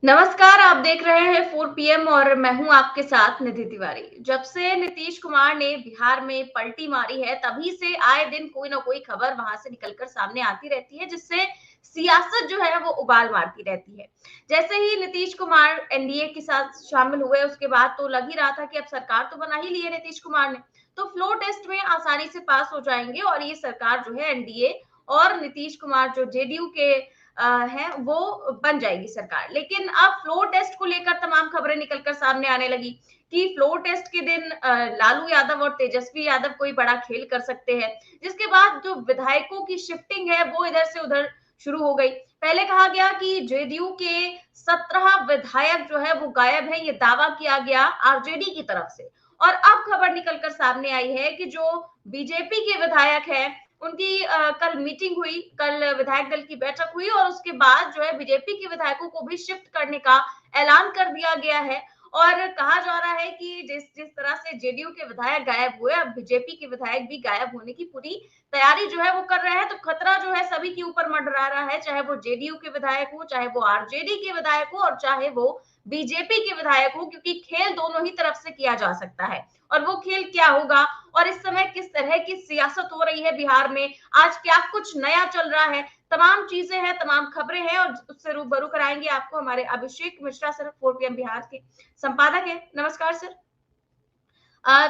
नमस्कार, आप देख रहे हैं 4 पीएम और मैं हूँ आपके साथ निधि तिवारी। जब से नीतीश कुमार ने बिहार में पलटी मारी है, तभी से आए दिन कोई ना कोई खबर वहां से निकलकर सामने आती रहती है, जिससे सियासत जो है वो उबाल मारती रहती है। जैसे ही नीतीश कुमार एनडीए के साथ शामिल हुए, उसके बाद तो लग ही रहा था कि अब सरकार तो बना ही ली है नीतीश कुमार ने, तो फ्लोर टेस्ट में आसानी से पास हो जाएंगे और ये सरकार जो है एनडीए और नीतीश कुमार जो जेडीयू के है वो बन जाएगी सरकार। लेकिन अब फ्लोर टेस्ट को लेकर तमाम खबरें निकलकर सामने आने लगी कि फ्लोर टेस्ट के दिन लालू यादव और तेजस्वी यादव कोई बड़ा खेल कर सकते हैं, जिसके बाद जो विधायकों की शिफ्टिंग है वो इधर से उधर शुरू हो गई। पहले कहा गया कि जेडीयू के 17 विधायक जो है वो गायब है, ये दावा किया गया आरजेडी की तरफ से। और अब खबर निकलकर सामने आई है कि जो बीजेपी के विधायक है उनकी कल मीटिंग हुई, कल विधायक दल की बैठक हुई और उसके बाद जो है बीजेपी के विधायकों को भी शिफ्ट करने का ऐलान कर दिया गया है। और कहा जा रहा है कि जिस जिस तरह से जेडीयू के विधायक गायब हुए, अब बीजेपी के विधायक भी गायब होने की पूरी तैयारी जो है वो कर रहे हैं। तो खतरा जो है सभी के ऊपर मंडरा रहा है, चाहे वो जेडीयू के विधायक हो, चाहे वो आरजेडी के विधायक हो और चाहे वो बीजेपी के विधायक हो, क्योंकि खेल दोनों ही तरफ से किया जा सकता है। और वो खेल क्या होगा और इस समय किस तरह की सियासत हो रही है बिहार में, आज क्या कुछ नया चल रहा है, तमाम चीजें हैं, तमाम खबरें हैं और उससे रूबरू कराएंगे आपको हमारे अभिषेक मिश्रा सर, 4 पीएम बिहार के संपादक है। नमस्कार सर।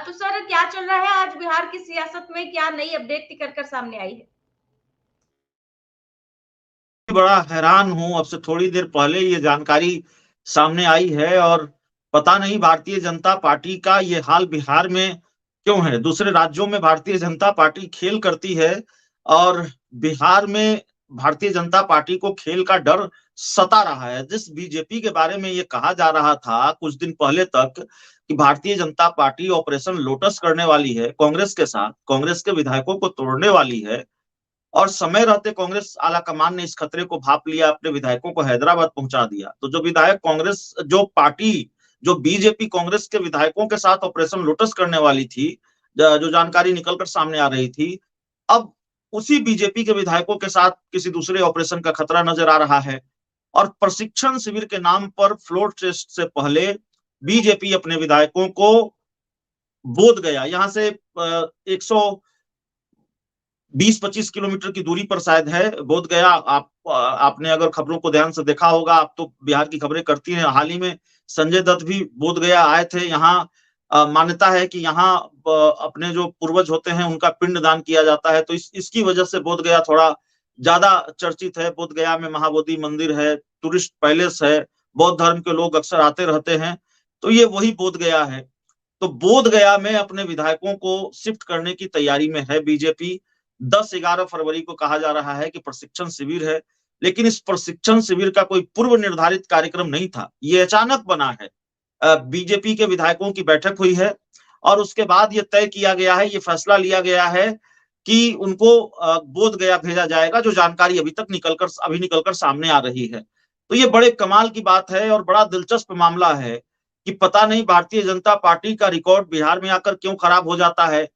तो सर क्या चल रहा है आज बिहार की सियासत में, क्या नई अपडेट निकल कर सामने आई है? बड़ा हैरान हूं। अब से थोड़ी देर पहले ये जानकारी सामने आई है और पता नहीं भारतीय जनता पार्टी का ये हाल बिहार में क्यों है। दूसरे राज्यों में भारतीय जनता पार्टी खेल करती है और बिहार में भारतीय जनता पार्टी को खेल का डर सता रहा है। जिस बीजेपी के बारे में ये कहा जा रहा था कुछ दिन पहले तक कि Bharatiya Janata party operation lotus करने वाली है कांग्रेस के साथ, कांग्रेस के विधायकों को तोड़ने वाली है, और समय रहते कांग्रेस आला कमान ने इस खतरे को भाप लिया, अपने विधायकों को हैदराबाद पहुंचा दिया। तो जो विधायक कांग्रेस, जो पार्टी, जो बीजेपी कांग्रेस के विधायकों के साथ ऑपरेशन लोटस करने वाली थी, जो जानकारी निकलकर सामने आ रही थी, अब उसी बीजेपी के विधायकों के साथ किसी दूसरे ऑपरेशन का खतरा नजर आ रहा है। और प्रशिक्षण शिविर के नाम पर फ्लोर टेस्ट से पहले बीजेपी अपने विधायकों को बोध गया, यहाँ से 120-25 किलोमीटर की दूरी पर शायद है बोध गया। आपने अगर खबरों को ध्यान से देखा होगा, आप तो बिहार की खबरें करती हैं। हाल ही में संजय दत्त भी बोध गया आए थे। यहाँ मान्यता है कि यहाँ अपने जो पूर्वज होते हैं उनका पिंड दान किया जाता है, तो इसकी वजह से बोध गया थोड़ा ज्यादा चर्चित है। बोध गया में महाबोधि मंदिर है, टूरिस्ट पैलेस है, बौद्ध धर्म के लोग अक्सर आते रहते हैं, तो ये वही बोध गया है। तो बोध गया में अपने विधायकों को शिफ्ट करने की तैयारी में है बीजेपी। 10-11 फरवरी को कहा जा रहा है कि प्रशिक्षण शिविर है, लेकिन इस प्रशिक्षण शिविर का कोई पूर्व निर्धारित कार्यक्रम नहीं था, ये अचानक बना है। बीजेपी के विधायकों की बैठक हुई है और उसके बाद ये तय किया गया है, ये फैसला लिया गया है कि उनको बोध गया भेजा जाएगा, जो जानकारी अभी निकलकर सामने आ रही है। तो ये बड़े कमाल की बात है और बड़ा दिलचस्प मामला है कि पता नहीं भारतीय जनता पार्टी का रिकॉर्ड बिहार में आकर क्यों खराब हो जाता है।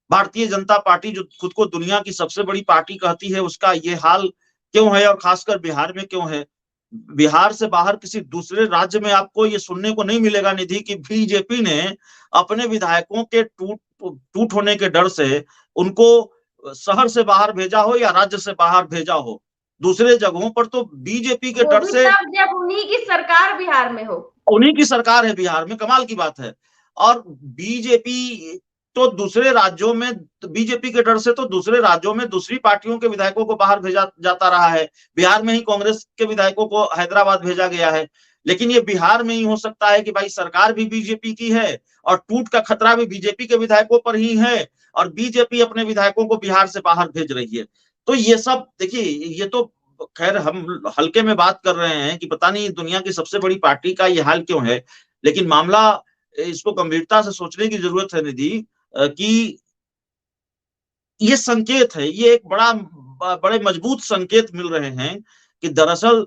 भारतीय जनता पार्टी जो खुद को दुनिया की सबसे बड़ी पार्टी कहती है, उसका ये हाल क्यों है और खासकर बिहार में क्यों है। बिहार से बाहर किसी दूसरे राज्य में आपको ये सुनने को नहीं मिलेगा निधि कि बीजेपी ने अपने विधायकों के टूट टूट होने के डर से उनको शहर से बाहर भेजा हो या राज्य से बाहर भेजा हो। दूसरे जगहों पर तो बीजेपी के वो डर भी से, तब जब उन्हीं की सरकार बिहार में हो। उन्हीं की सरकार है बिहार में, कमाल की बात है। और बीजेपी तो दूसरे राज्यों में, बीजेपी के डर से तो दूसरे राज्यों में दूसरी पार्टियों के विधायकों को बाहर भेजा जाता रहा है। बिहार में ही कांग्रेस के विधायकों को हैदराबाद भेजा गया है, लेकिन ये बिहार में ही हो सकता है कि भाई सरकार भी बीजेपी की है और टूट का खतरा भी बीजेपी के विधायकों पर ही है और बीजेपी अपने विधायकों को बिहार से बाहर भेज रही है। तो ये सब देखिए, ये तो खैर हम हल्के में बात कर रहे हैं कि पता नहीं दुनिया की सबसे बड़ी पार्टी का ये हाल क्यों है, लेकिन मामला, इसको गंभीरता से सोचने की जरूरत है निधि, कि ये संकेत है, ये एक बड़े मजबूत संकेत मिल रहे हैं कि दरअसल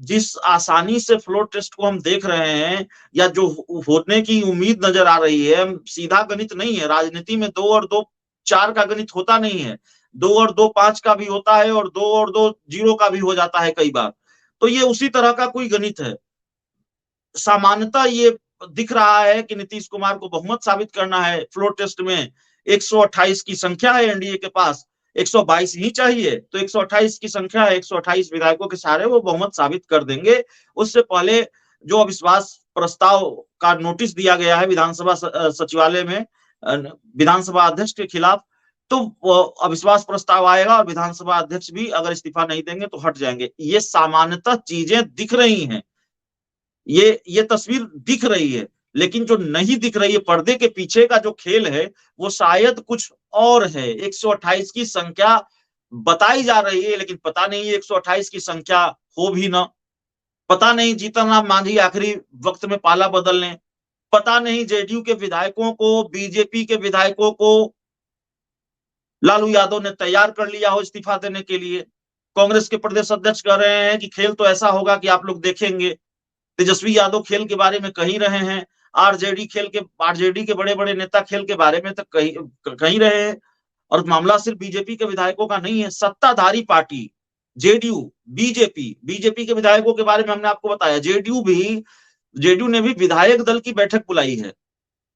जिस आसानी से फ्लोर टेस्ट को हम देख रहे हैं या जो होने की उम्मीद नजर आ रही है, सीधा गणित नहीं है। राजनीति में 2 और 2 4 का गणित होता नहीं है, 2 और 2 5 का भी होता है और 2 और 2 0 का भी हो जाता है कई बार। तो ये उसी तरह का कोई गणित है। सामान्यतः ये दिख रहा है कि नीतीश कुमार को बहुमत साबित करना है। फ्लोर टेस्ट में 128 की संख्या है एनडीए के पास, 122 ही चाहिए, तो 128 की संख्या है, 128 विधायकों के सहारे वो बहुमत साबित कर देंगे। उससे पहले जो अविश्वास प्रस्ताव का नोटिस दिया गया है विधानसभा सचिवालय में विधानसभा अध्यक्ष के खिलाफ, तो अविश्वास प्रस्ताव आएगा और विधानसभा अध्यक्ष भी अगर इस्तीफा नहीं देंगे तो हट जाएंगे। ये सामान्यतः चीजें दिख रही हैं, ये तस्वीर दिख रही है, लेकिन जो नहीं दिख रही है, पर्दे के पीछे का जो खेल है वो शायद कुछ और है। 128 की संख्या बताई जा रही है, लेकिन पता नहीं 128 की संख्या हो भी ना, पता नहीं जीतन राम मांझी आखिरी वक्त में पाला बदल लें, पता नहीं जेडीयू के विधायकों को, बीजेपी के विधायकों को लालू यादव ने तैयार कर लिया हो इस्तीफा देने के लिए। कांग्रेस के प्रदेश अध्यक्ष कह रहे हैं कि खेल तो ऐसा होगा कि आप लोग देखेंगे। तेजस्वी यादव खेल के बारे में कही रहे हैं, आरजेडी के बड़े बड़े नेता खेल के बारे में तो कही रहे हैं। और मामला सिर्फ बीजेपी के विधायकों का नहीं है, सत्ताधारी पार्टी जेडीयू, बीजेपी के विधायकों के बारे में हमने आपको बताया। जेडीयू ने भी विधायक दल की बैठक बुलाई है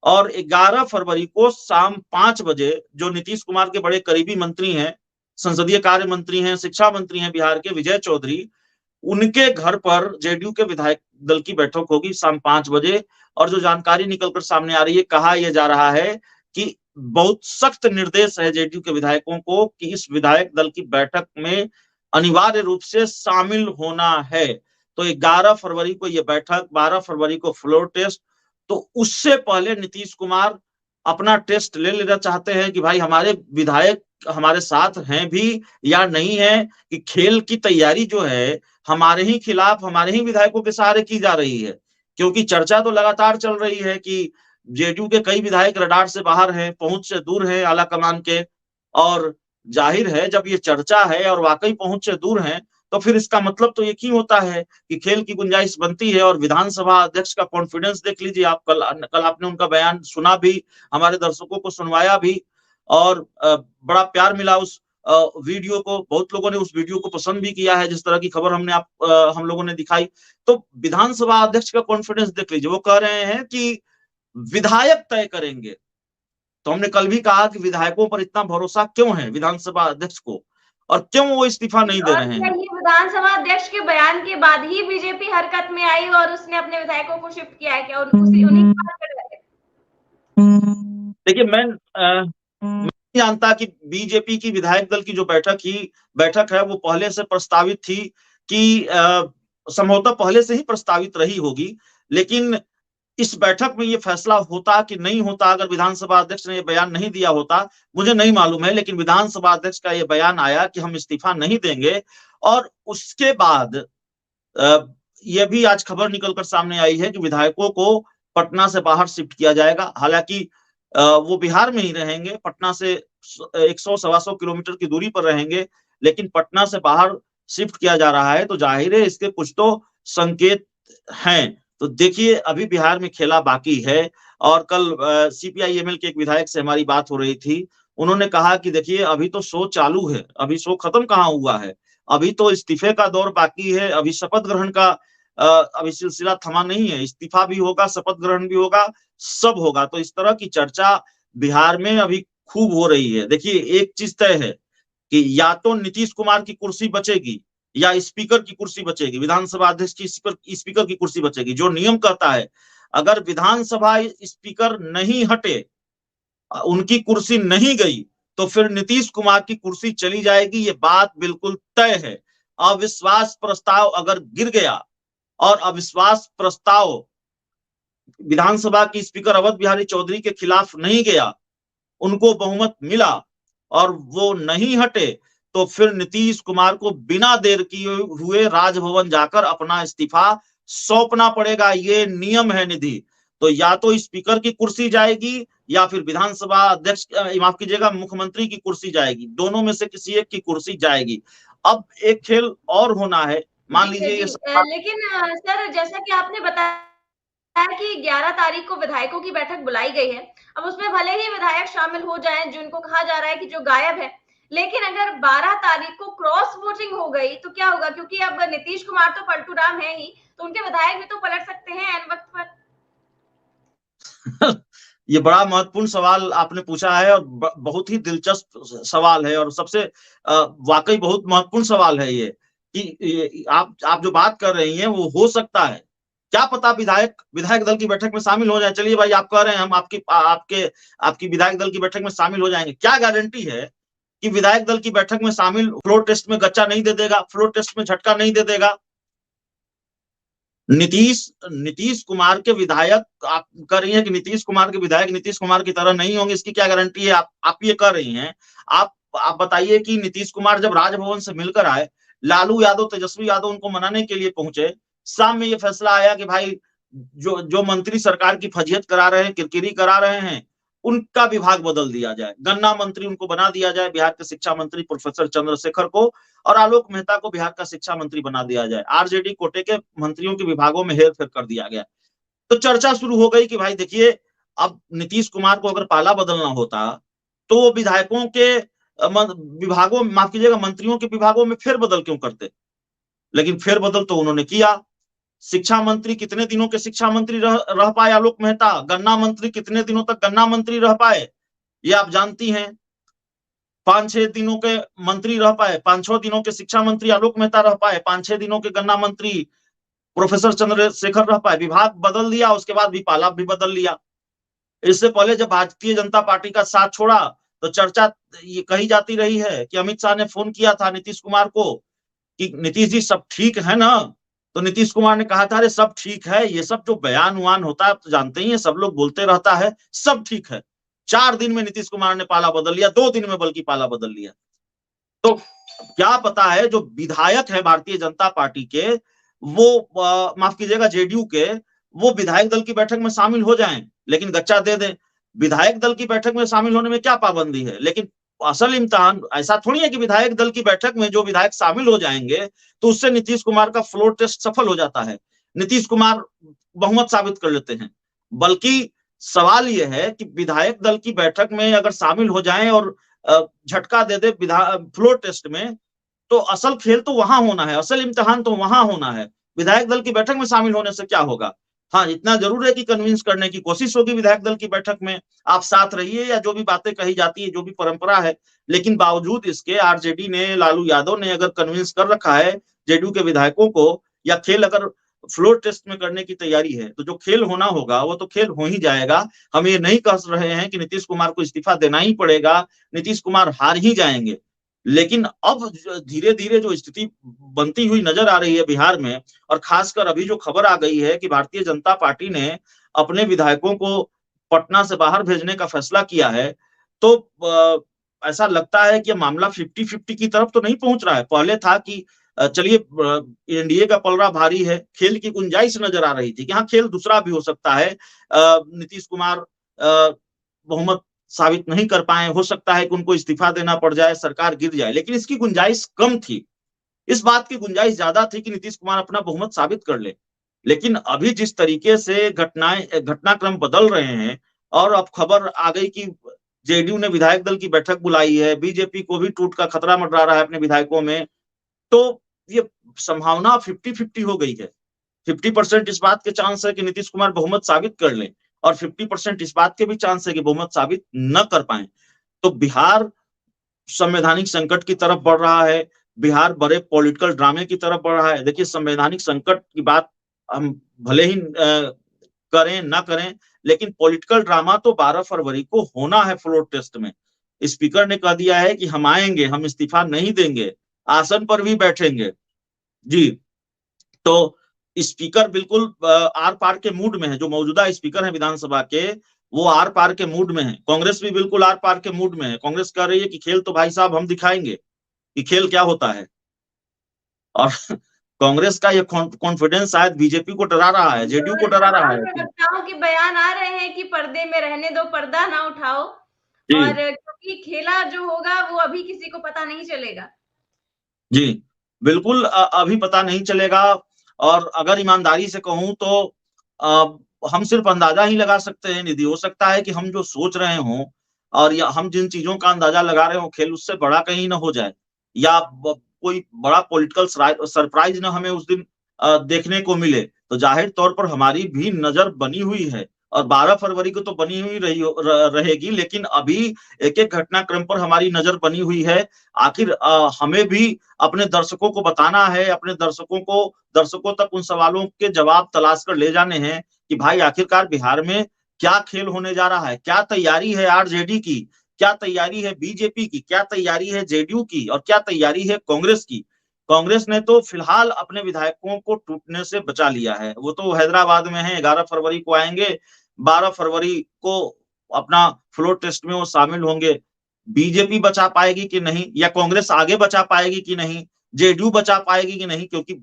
और 11 फरवरी को शाम 5 बजे जो नीतीश कुमार के बड़े करीबी मंत्री हैं, संसदीय कार्य मंत्री हैं, शिक्षा मंत्री हैं बिहार के विजय चौधरी, उनके घर पर जेडीयू के विधायक दल की बैठक होगी शाम 5 बजे। और जो जानकारी निकलकर सामने आ रही है, कहा यह जा रहा है कि बहुत सख्त निर्देश है जेडीयू के विधायकों को कि इस विधायक दल की बैठक में अनिवार्य रूप से शामिल होना है। तो 11 फरवरी को यह बैठक, 12 फरवरी को फ्लोर टेस्ट, तो उससे पहले नीतीश कुमार अपना टेस्ट ले लेना चाहते हैं कि भाई हमारे विधायक हमारे साथ हैं भी या नहीं है, कि खेल की तैयारी जो है हमारे ही खिलाफ, हमारे ही विधायकों के सहारे की जा रही है। क्योंकि चर्चा तो लगातार चल रही है कि जेडीयू के कई विधायक रडार से बाहर हैं, पहुंच से दूर हैं आला कमान के, और जाहिर है जब ये चर्चा है और वाकई पहुंच से दूर हैं, तो फिर इसका मतलब तो एक ही होता है कि खेल की गुंजाइश बनती है। और विधानसभा अध्यक्ष का कॉन्फिडेंस देख लीजिए आप, कल आपने उनका बयान सुना भी, हमारे दर्शकों को सुनवाया भी, और बड़ा प्यार मिला उस वीडियो को। बहुत लोगों ने उस वीडियो को पसंद भी किया है, जिस तरह की खबर हम लोगों ने दिखाई। तो विधानसभा अध्यक्ष का कॉन्फिडेंस देख लीजिए, वो कह रहे हैं कि विधायक तय करेंगे। तो हमने कल भी कहा कि विधायकों पर इतना भरोसा क्यों है विधानसभा अध्यक्ष को, और क्यों वो इस्तीफा नहीं दे रहे हैं। ये विधानसभा अध्यक्ष के बयान के बाद ही बीजेपी हरकत में आई और उसने अपने विधायकों को शिफ्ट किया है क्या? उन्हीं की बात कर रहे थे। देखिए, मैं नहीं जानता कि बीजेपी की विधायक दल की जो बैठक है वो पहले से प्रस्तावित थी कि संभवतः पहले से ही प्रस्तावित रही होगी, लेकिन इस बैठक में ये फैसला होता कि नहीं होता, अगर विधानसभा अध्यक्ष ने ये बयान नहीं दिया होता, मुझे नहीं मालूम है। लेकिन विधानसभा अध्यक्ष का ये बयान आया कि हम इस्तीफा नहीं देंगे, और उसके बाद ये भी आज खबर निकलकर सामने आई है कि विधायकों को पटना से बाहर शिफ्ट किया जाएगा। हालांकि वो बिहार में ही रहेंगे, पटना से 100-125 किलोमीटर की दूरी पर रहेंगे, लेकिन पटना से बाहर शिफ्ट किया जा रहा है, तो जाहिर है इसके कुछ तो संकेत हैं। तो देखिए, अभी बिहार में खेला बाकी है। और कल सीपीआई-एमएल के एक विधायक से हमारी बात हो रही थी, उन्होंने कहा कि देखिए अभी तो शो चालू है, अभी शो खत्म कहाँ हुआ है, अभी तो इस्तीफे का दौर बाकी है, अभी शपथ ग्रहण का अभी सिलसिला थमा नहीं है, इस्तीफा भी होगा, शपथ ग्रहण भी होगा, सब होगा। तो इस तरह की चर्चा बिहार में अभी खूब हो रही है। देखिए, एक चीज तय है कि या तो नीतीश कुमार की कुर्सी बचेगी या स्पीकर की कुर्सी बचेगी, विधानसभा अध्यक्ष की स्पीकर की कुर्सी बचेगी। जो नियम कहता है, अगर विधानसभा स्पीकर नहीं हटे, उनकी कुर्सी नहीं गई, तो फिर नीतीश कुमार की कुर्सी चली जाएगी, ये बात बिल्कुल तय है। अविश्वास प्रस्ताव अगर गिर गया और अविश्वास प्रस्ताव विधानसभा की स्पीकर अवध बिहारी चौधरी के खिलाफ नहीं गया, उनको बहुमत मिला और वो नहीं हटे, तो फिर नीतीश कुमार को बिना देर किए हुए राजभवन जाकर अपना इस्तीफा सौंपना पड़ेगा। ये नियम है निधि। तो या तो स्पीकर की कुर्सी जाएगी या फिर विधानसभा अध्यक्ष, माफ कीजिएगा, मुख्यमंत्री की कुर्सी जाएगी, दोनों में से किसी एक की कुर्सी जाएगी। अब एक खेल और होना है, मान लीजिए लेकिन सर, जैसा कि आपने बताया कि 11 तारीख को विधायकों की बैठक बुलाई गई है, अब उसमें भले ही विधायक शामिल हो जाएं जिनको कहा जा रहा है कि जो गायब है, लेकिन अगर 12 तारीख को क्रॉस वोटिंग हो गई तो क्या होगा? क्योंकि अब नीतीश कुमार तो पलटू राम है ही, तो उनके विधायक भी तो पलट सकते हैं ऐन वक्त पर। ये बड़ा महत्वपूर्ण सवाल आपने पूछा है और बहुत ही दिलचस्प सवाल है और सबसे वाकई बहुत महत्वपूर्ण सवाल है ये कि आप जो बात कर रही हैं वो हो सकता है, क्या पता विधायक दल की बैठक में शामिल हो जाए। चलिए भाई, आप कह रहे हैं हम आपकी विधायक दल की बैठक में शामिल हो जाएंगे, क्या गारंटी है कि विधायक दल की बैठक में शामिल फ्लोर टेस्ट में गच्चा नहीं दे देगा, फ्लोर टेस्ट में झटका नहीं दे देगा। नीतीश कुमार के विधायक, आप कह रही हैं कि नीतीश कुमार के विधायक नीतीश कुमार की तरह नहीं होंगे, इसकी क्या गारंटी है? आप ये कह रही हैं। आप बताइए कि नीतीश कुमार जब राजभवन से मिलकर आए, लालू यादव, तेजस्वी यादव उनको मनाने के लिए पहुंचे, शाम में ये फैसला आया कि भाई जो मंत्री सरकार की फजीहत करा रहे हैं, किरकिरी करा रहे हैं, उनका विभाग बदल दिया जाए, गन्ना मंत्री उनको बना दिया जाए, बिहार के शिक्षा मंत्री प्रोफेसर चंद्रशेखर को, और आलोक मेहता को बिहार का शिक्षा मंत्री बना दिया जाए। आरजेडी कोटे के मंत्रियों के विभागों में हेरफेर कर दिया गया। तो चर्चा शुरू हो गई कि भाई देखिए, अब नीतीश कुमार को अगर पाला बदलना होता तो वो विधायकों के विभागों, माफ कीजिएगा, मंत्रियों के विभागों में फेरबदल क्यों करते? लेकिन फेरबदल तो उन्होंने किया। शिक्षा मंत्री कितने दिनों के शिक्षा मंत्री रह पाए आलोक मेहता? गन्ना मंत्री कितने दिनों तक गन्ना मंत्री रह पाए, ये आप जानती हैं। 5-6 दिनों के मंत्री रह पाए, 5-6 दिनों के शिक्षा मंत्री आलोक मेहता रह पाए, 5-6 दिनों के गन्ना मंत्री प्रोफेसर चंद्रशेखर रह पाए। विभाग बदल दिया, उसके बाद भी पाला भी बदल लिया। इससे पहले जब भारतीय जनता पार्टी का साथ छोड़ा तो चर्चा ये कही जाती रही है कि अमित शाह ने फोन किया था नीतीश कुमार को कि नीतीश जी सब ठीक है ना? तो नीतीश कुमार ने कहा था, अरे सब ठीक है, ये सब जो बयान उयान होता है तो जानते ही है, सब लोग बोलते रहता है, सब ठीक है। 4 दिन में नीतीश कुमार ने पाला बदल लिया, 2 दिन में बल्कि पाला बदल लिया। तो क्या पता है जो विधायक है भारतीय जनता पार्टी के, वो माफ कीजिएगा जेडीयू के, वो विधायक दल की बैठक में शामिल हो जाएं लेकिन गच्चा दे दें। विधायक दल की बैठक में शामिल होने में क्या पाबंदी है? लेकिन असल इम्तिहान ऐसा थोड़ी है कि विधायक दल की बैठक में जो विधायक शामिल हो जाएंगे तो उससे नीतीश कुमार का फ्लोर टेस्ट सफल हो जाता है, नीतीश कुमार बहुमत साबित कर लेते हैं। बल्कि सवाल यह है कि विधायक दल की बैठक में अगर शामिल हो जाएं और झटका दे दे फ्लोर टेस्ट में, तो असल खेल तो वहां होना है, असल इम्तिहान तो वहां होना है। विधायक दल की बैठक में शामिल होने से क्या होगा? हाँ, इतना जरूर है कि कन्विंस करने की कोशिश होगी विधायक दल की बैठक में, आप साथ रहिए या जो भी बातें कही जाती है, जो भी परंपरा है। लेकिन बावजूद इसके आरजेडी ने, लालू यादव ने अगर कन्विंस कर रखा है जेडीयू के विधायकों को, या खेल अगर फ्लोर टेस्ट में करने की तैयारी है, तो जो खेल होना होगा वो तो खेल हो ही जाएगा। हम ये नहीं कह रहे हैं कि नीतीश कुमार को इस्तीफा देना ही पड़ेगा, नीतीश कुमार हार ही जाएंगे। लेकिन अब धीरे धीरे जो स्थिति बनती हुई नजर आ रही है बिहार में, और खासकर अभी जो खबर आ गई है कि भारतीय जनता पार्टी ने अपने विधायकों को पटना से बाहर भेजने का फैसला किया है, तो ऐसा लगता है कि मामला 50-50 की तरफ तो नहीं पहुंच रहा है। पहले था कि चलिए एनडीए का पलड़ा भारी है, खेल की गुंजाइश नजर आ रही थी कि हाँ खेल दूसरा भी हो सकता है, नीतीश कुमार बहुमत साबित नहीं कर पाए, हो सकता है कि उनको इस्तीफा देना पड़ जाए, सरकार गिर जाए, लेकिन इसकी गुंजाइश कम थी। इस बात की गुंजाइश ज्यादा थी कि नीतीश कुमार अपना बहुमत साबित कर ले। लेकिन अभी जिस तरीके से घटनाक्रम बदल रहे हैं, और अब खबर आ गई कि जेडीयू ने विधायक दल की बैठक बुलाई है, बीजेपी को भी टूट का खतरा मंडरा रहा है अपने विधायकों में, तो ये संभावना 50-50 हो गई है। 50% इस बात के चांस है कि नीतीश कुमार बहुमत साबित कर लें, और 50% इस बात के भी चांस है कि बहुमत साबित न कर पाए। तो बिहार संवैधानिक संकट की तरफ बढ़ रहा है, बिहार बड़े पॉलिटिकल ड्रामे की तरफ बढ़ रहा है। देखिए, संवैधानिक संकट की बात हम भले ही करें ना करें, लेकिन पॉलिटिकल ड्रामा तो 12 फरवरी को होना है फ्लोर टेस्ट में। स्पीकर ने कह दिया है कि हम आएंगे, हम इस्तीफा नहीं देंगे, आसन पर भी बैठेंगे जी। तो स्पीकर बिल्कुल आर पार के मूड में है, जो मौजूदा स्पीकर है विधानसभा के, वो आर पार के मूड में है। कांग्रेस भी बिल्कुल आर पार के मूड में है। कांग्रेस कह रही है कि खेल तो भाई साहब हम दिखाएंगे कि खेल क्या होता है। और कांग्रेस का ये कॉन्फिडेंस शायद बीजेपी को डरा रहा है, जेडीयू को डरा रहा है। प्रवक्ताओं के बयान आ रहे हैं कि पर्दे में रहने दो, पर्दा ना उठाओ, और क्योंकि खेला जो होगा वो अभी किसी को पता नहीं चलेगा। जी बिल्कुल, अभी पता नहीं चलेगा। और अगर ईमानदारी से कहूं तो हम सिर्फ अंदाजा ही लगा सकते हैं निधि। हो सकता है कि हम जो सोच रहे हों और या हम जिन चीजों का अंदाजा लगा रहे हो, खेल उससे बड़ा कहीं ना हो जाए, या कोई बड़ा पॉलिटिकल सरप्राइज ना हमें उस दिन देखने को मिले, तो जाहिर तौर पर हमारी भी नजर बनी हुई है और 12 फरवरी को तो बनी हुई रहेगी, लेकिन अभी एक एक घटनाक्रम पर हमारी नजर बनी हुई है। आखिर हमें भी अपने दर्शकों को बताना है, अपने दर्शकों तक उन सवालों के जवाब तलाश कर ले जाने हैं कि भाई आखिरकार बिहार में क्या खेल होने जा रहा है, क्या तैयारी है आरजेडी की, क्या तैयारी है बीजेपी की, क्या तैयारी है जेडीयू की और क्या तैयारी है कांग्रेस की। कांग्रेस ने तो फिलहाल अपने विधायकों को टूटने से बचा लिया है, वो तो हैदराबाद में है, 11 फरवरी को आएंगे, 12 फरवरी को अपना फ्लोर टेस्ट में वो शामिल होंगे। बीजेपी बचा पाएगी कि नहीं, या कांग्रेस आगे बचा पाएगी कि नहीं, जेडीयू बचा पाएगी कि नहीं, क्योंकि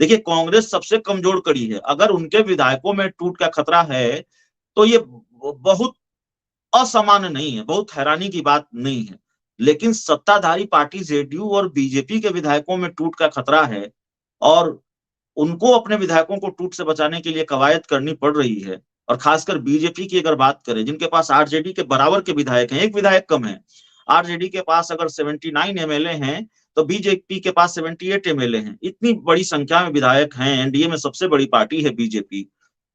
देखिए कांग्रेस सबसे कमजोर कड़ी है, अगर उनके विधायकों में टूट का खतरा है तो ये बहुत असामान्य नहीं है, बहुत हैरानी की बात नहीं है। लेकिन सत्ताधारी पार्टी जेडीयू और बीजेपी के विधायकों में टूट का खतरा है और उनको अपने विधायकों को टूट से बचाने के लिए कवायद करनी पड़ रही है। और खासकर बीजेपी की अगर बात करें, जिनके पास आरजेडी के बराबर के विधायक हैं, एक विधायक कम है, आरजेडी के पास अगर 79 एमएलए हैं तो बीजेपी के पास 78 एमएलए हैं। इतनी बड़ी संख्या में विधायक हैं, एनडीए में सबसे बड़ी पार्टी है बीजेपी,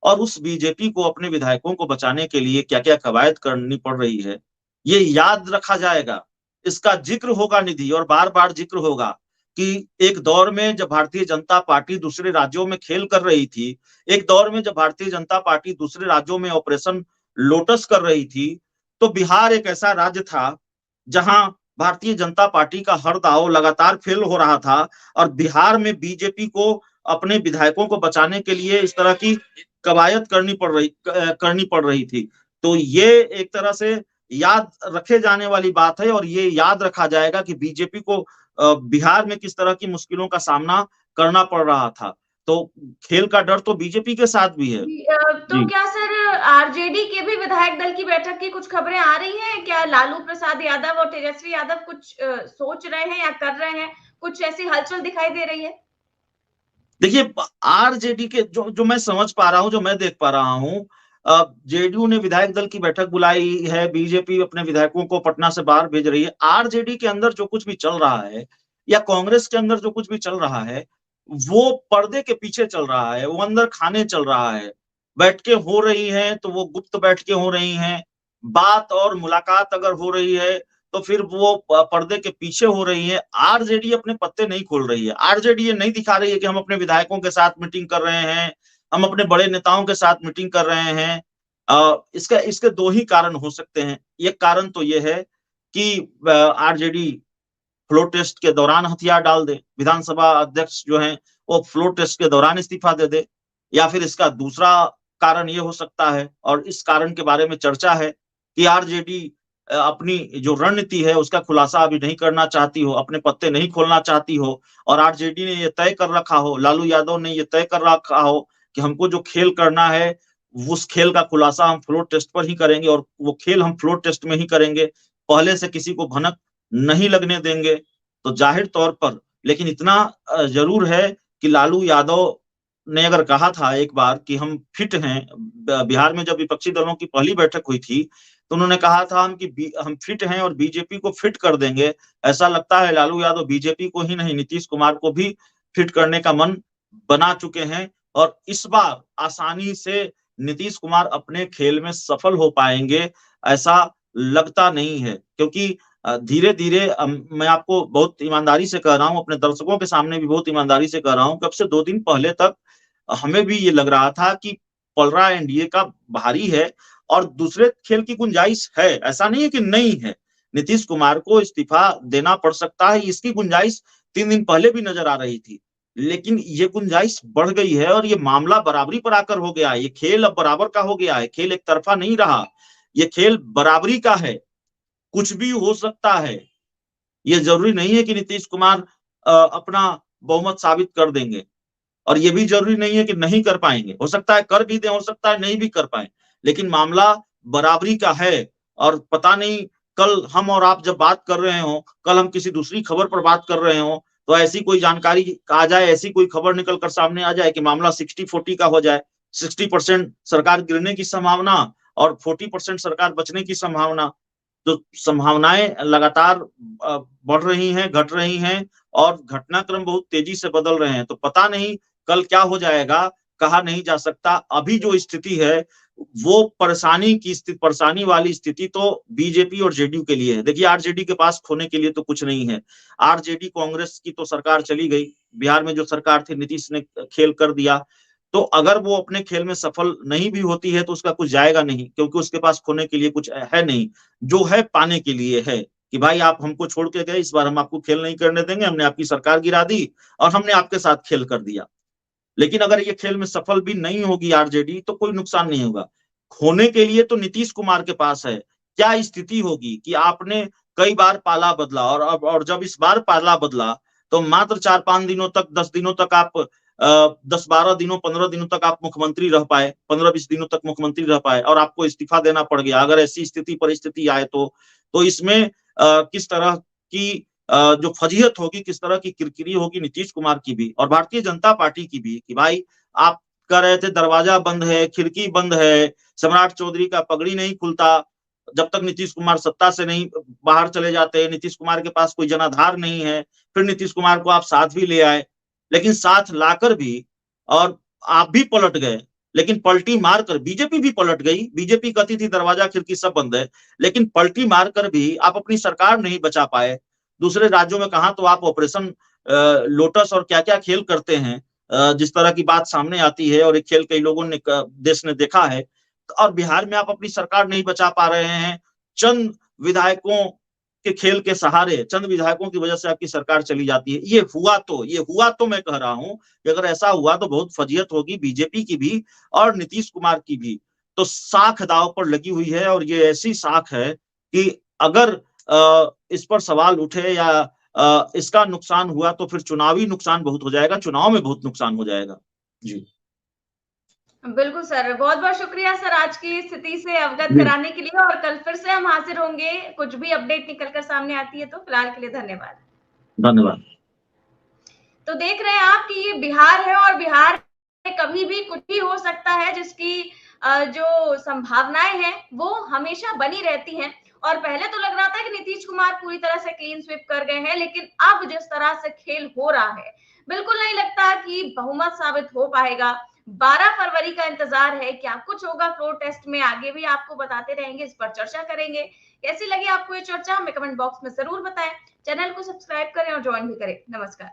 और उस बीजेपी को अपने विधायकों को बचाने के लिए क्या क्या कवायद करनी पड़ रही है, ये याद रखा जाएगा। इसका जिक्र होगा निधि, और बार बार जिक्र होगा कि एक दौर में जब भारतीय जनता पार्टी दूसरे राज्यों में खेल कर रही थी, एक दौर में जब भारतीय जनता पार्टी दूसरे राज्यों में ऑपरेशन लोटस कर रही थी, तो बिहार एक ऐसा राज्य था जहां भारतीय जनता पार्टी का हर दांव लगातार फेल हो रहा था और बिहार में बीजेपी को अपने विधायकों को बचाने के लिए इस तरह की कवायद करनी पड़ रही थी। तो ये एक तरह से याद रखे जाने वाली बात है और ये याद रखा जाएगा कि बीजेपी को बिहार में किस तरह की मुश्किलों का सामना करना पड़ रहा था। तो खेल का डर तो बीजेपी के साथ भी है। तो क्या सर आरजेडी के भी विधायक दल की बैठक की कुछ खबरें आ रही हैं? क्या लालू प्रसाद यादव और तेजस्वी यादव कुछ सोच रहे हैं या कर रहे हैं? कुछ ऐसी हलचल दिखाई दे रही है? देखिए आरजेडी के जो मैं समझ पा रहा हूं, जो मैं देख पा रहा हूं, जेडीयू ने विधायक दल की बैठक बुलाई है, बीजेपी अपने विधायकों को पटना से बाहर भेज रही है। आरजेडी के अंदर जो कुछ भी चल रहा है या कांग्रेस के अंदर जो कुछ भी चल रहा है, वो पर्दे के पीछे चल रहा है, वो अंदर खाने चल रहा है। बैठकें हो रही हैं तो वो गुप्त बैठकें हो रही हैं, बात और मुलाकात अगर हो रही है तो फिर वो पर्दे के पीछे हो रही है। आरजेडी अपने पत्ते नहीं खोल रही है, आरजेडी ये नहीं दिखा रही है कि हम अपने विधायकों के साथ मीटिंग कर रहे हैं, हम अपने बड़े नेताओं के साथ मीटिंग कर रहे हैं। इसके दो ही कारण हो सकते हैं। एक कारण तो ये है कि आरजेडी फ्लोर टेस्ट के दौरान हथियार डाल दे, विधानसभा अध्यक्ष जो हैं वो फ्लोर टेस्ट के दौरान इस्तीफा दे दे, या फिर इसका दूसरा कारण ये हो सकता है, और इस कारण के बारे में चर्चा है कि आरजेडी अपनी जो रणनीति है उसका खुलासा अभी नहीं करना चाहती हो, अपने पत्ते नहीं खोलना चाहती हो, और आरजेडी ने ये तय कर रखा हो, लालू यादव ने ये तय कर रखा हो कि हमको जो खेल करना है उस खेल का खुलासा हम फ्लोर टेस्ट पर ही करेंगे, और वो खेल हम फ्लोर टेस्ट में ही करेंगे, पहले से किसी को भनक नहीं लगने देंगे। तो जाहिर तौर पर लेकिन इतना जरूर है कि लालू यादव ने अगर कहा था एक बार कि हम फिट हैं, बिहार में जब विपक्षी दलों की पहली बैठक हुई थी तो उन्होंने कहा था हम फिट हैं और बीजेपी को फिट कर देंगे। ऐसा लगता है लालू यादव बीजेपी को ही नहीं, नीतीश कुमार को भी फिट करने का मन बना चुके हैं, और इस बार आसानी से नीतीश कुमार अपने खेल में सफल हो पाएंगे ऐसा लगता नहीं है। क्योंकि धीरे धीरे मैं आपको बहुत ईमानदारी से कह रहा हूं, अपने दर्शकों के सामने भी बहुत ईमानदारी से कह रहा हूं, कब से 2 दिन पहले तक हमें भी ये लग रहा था कि पलड़ा एनडीए का भारी है और दूसरे खेल की गुंजाइश है, ऐसा नहीं है कि नहीं है। नीतीश कुमार को इस्तीफा देना पड़ सकता है, इसकी गुंजाइश 3 दिन पहले भी नजर आ रही थी, लेकिन ये गुंजाइश बढ़ गई है और ये मामला बराबरी पर आकर हो गया है। ये खेल अब बराबर का हो गया है, खेल एक तरफा नहीं रहा, ये खेल बराबरी का है, कुछ भी हो सकता है। ये जरूरी नहीं है कि नीतीश कुमार अपना बहुमत साबित कर देंगे, और ये भी जरूरी नहीं है कि नहीं कर पाएंगे, हो सकता है कर भी दें, हो सकता है नहीं भी कर पाए, लेकिन मामला बराबरी का है। और पता नहीं कल हम और आप जब बात कर रहे हो, कल हम किसी दूसरी खबर पर बात कर रहे हो, तो ऐसी कोई जानकारी आ जाए, ऐसी कोई खबर निकल कर सामने आ जाए कि मामला 60-40 का हो जाए, 60% सरकार गिरने की संभावना और 40% सरकार बचने की संभावना, तो संभावनाएं लगातार बढ़ रही हैं, घट रही हैं और घटनाक्रम बहुत तेजी से बदल रहे हैं। तो पता नहीं कल क्या हो जाएगा, कहा नहीं जा सकता। अभी जो स्थिति है वो परेशानी वाली स्थिति तो बीजेपी और जेडीयू के लिए है। देखिए, आरजेडी के पास खोने के लिए तो कुछ नहीं है। आरजेडी कांग्रेस की तो सरकार चली गई, बिहार में जो सरकार थी नीतीश ने खेल कर दिया। तो अगर वो अपने खेल में सफल नहीं भी होती है तो उसका कुछ जाएगा नहीं, क्योंकि उसके पास खोने के लिए कुछ है नहीं। जो है पाने के लिए है कि भाई आप हमको छोड़ के गए, इस बार हम आपको खेल नहीं करने देंगे, हमने आपकी सरकार गिरा दी और हमने आपके साथ खेल कर दिया। लेकिन अगर ये खेल में सफल भी नहीं होगी आरजेडी तो कोई नुकसान नहीं होगा। खोने के लिए तो नीतीश कुमार के पास है। क्या स्थिति होगी कि आपने कई बार पाला बदला और जब इस बार पाला बदला तो मात्र 4-5 दिनों तक, 10 दिनों तक आप 10-12 दिनों, 15 दिनों तक आप मुख्यमंत्री रह पाए, 15-20 दिनों तक मुख्यमंत्री रह पाए और आपको इस्तीफा देना पड़ गया। अगर ऐसी स्थिति परिस्थिति आए तो इसमें किस तरह की जो फजीहत होगी, किस तरह की किरकिरी होगी नीतीश कुमार की भी और भारतीय जनता पार्टी की भी कि भाई आप कह रहे थे दरवाजा बंद है, खिड़की बंद है, सम्राट चौधरी का पगड़ी नहीं खुलता जब तक नीतीश कुमार सत्ता से नहीं बाहर चले जाते, नीतीश कुमार के पास कोई जनाधार नहीं है। फिर नीतीश कुमार को आप साथ भी ले आए, लेकिन साथ लाकर भी और आप भी पलट गए। लेकिन पलटी मारकर बीजेपी भी पलट गई। बीजेपी कहती थी दरवाजा खिड़की सब बंद है, लेकिन पलटी मारकर भी आप अपनी सरकार नहीं बचा पाए। दूसरे राज्यों में कहा तो आप ऑपरेशन लोटस और क्या क्या खेल करते हैं, जिस तरह की बात सामने आती है और एक खेल कई लोगों ने देश ने देखा है। और बिहार में आप अपनी सरकार नहीं बचा पा रहे हैं। चंद विधायकों के खेल के सहारे, चंद विधायकों की वजह से आपकी सरकार चली जाती है। ये हुआ तो मैं कह रहा हूं कि अगर ऐसा हुआ तो बहुत फजीयत होगी बीजेपी की भी और नीतीश कुमार की भी। तो साख दांव पर लगी हुई है और ये ऐसी साख है कि अगर इस पर सवाल उठे या इसका नुकसान हुआ तो फिर चुनावी नुकसान बहुत हो जाएगा, चुनाव में बहुत नुकसान हो जाएगा। जी बिल्कुल सर, बहुत बहुत शुक्रिया सर आज की स्थिति से अवगत कराने के लिए, और कल फिर से हम हाजिर होंगे कुछ भी अपडेट निकल कर सामने आती है तो। फिलहाल के लिए धन्यवाद। धन्यवाद। तो देख रहे हैं आप कि ये बिहार है और बिहार में कभी भी कुछ भी हो सकता है, जिसकी जो संभावनाएं हैं वो हमेशा बनी रहती हैं। और पहले तो लग रहा था कि नीतीश कुमार पूरी तरह से क्लीन स्वीप कर गए हैं, लेकिन अब जिस तरह से खेल हो रहा है बिल्कुल नहीं लगता कि बहुमत साबित हो पाएगा। 12 फरवरी का इंतजार है, क्या कुछ होगा फ्लोर टेस्ट में आगे भी आपको बताते रहेंगे, इस पर चर्चा करेंगे। कैसी लगी आपको ये चर्चा हमें कमेंट बॉक्स में जरूर बताएं। चैनल को सब्सक्राइब करें और ज्वाइन भी करें। नमस्कार।